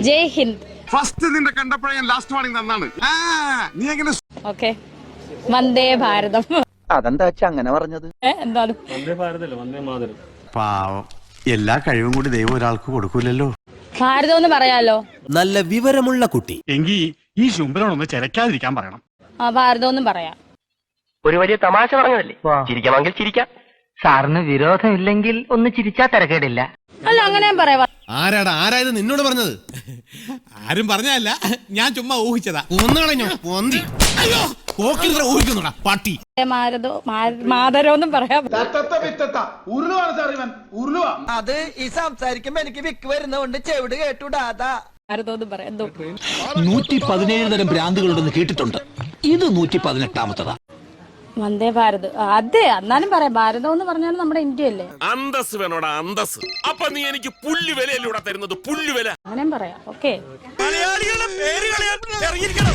ജയ് Hind. First നിന്റെ കണ്ടപ്പോഴേ ഞാൻ ലാസ്റ്റ് വാണിംഗ് തന്നാണ്. നീ എങ്ങനെ ഓക്കെ, വന്ദേ ഭാരതം. അതെന്താ വെച്ചാ അങ്ങനെ പറഞ്ഞത്? എന്താണ് വന്ദേ ഭാരതല്ലേ, വന്ദേ മാതരം. പാവം, എല്ലാ കഴിവും കൂടി ദൈവം ഒരാൾക്ക് കൊടുക്കൂലല്ലോ. ഭാരതം എന്ന് പറയാലോ. നല്ല വിവരമുള്ള കുട്ടി. എങ്കി ഈ ശുംഭനോടൊന്ന് ചെലക്കാതിരിക്കാൻ പറയണം. ഭാരതം എന്നും പറയാം. ഒരു വലിയ തമാശ പറഞ്ഞതല്ലേ, ചിരിക്കണമെങ്കിൽ ചിരിക്കാം. സാറിന് വിരോധമില്ലെങ്കിൽ ഒന്ന് ചിരിച്ചാ തിരക്കേടില്ല. അല്ല, അങ്ങനെ ഞാൻ പറയാം. ആരായത് നിന്നോട് പറഞ്ഞത്? ആരും പറഞ്ഞല്ല, ഞാൻ ചുമ്മാ ഊഹിച്ചതാ. ഒന്നുകളഞ്ഞോ പോന്തി. അയ്യോ, ഊഹിക്കുന്നുടാ പട്ടി. മാതരം എന്നും പറയാം. അത് ഈ സംസാരിക്കുമ്പോ എനിക്ക് വിക്ക് വരുന്നോണ്ട് ചെവിട് കേട്ടുടാതാ. ഭാരതം എന്നും പറയാം. എന്തോ 117 തരം ഭ്രാന്തുകളുണ്ടെന്ന് കേട്ടിട്ടുണ്ട്. ഇത് 118ാമത്തതാ. വന്ദേ ഭാരത്, അതെ, എന്നാലും പറയാം. ഭാരതം എന്ന് പറഞ്ഞാൽ നമ്മുടെ ഇന്ത്യ അല്ലേ. അന്തസ് വേണോടാ, അന്തസ്. അപ്പൊ നീ എനിക്ക് പുല്ലുവിലൂടെ തരുന്നത്, പുല്ലുവില. അങ്ങനെ പറയാം. ഓക്കെ. മലയാളികളുടെ പേര് കളയാൻ ഇറങ്ങിയിരിക്കണം.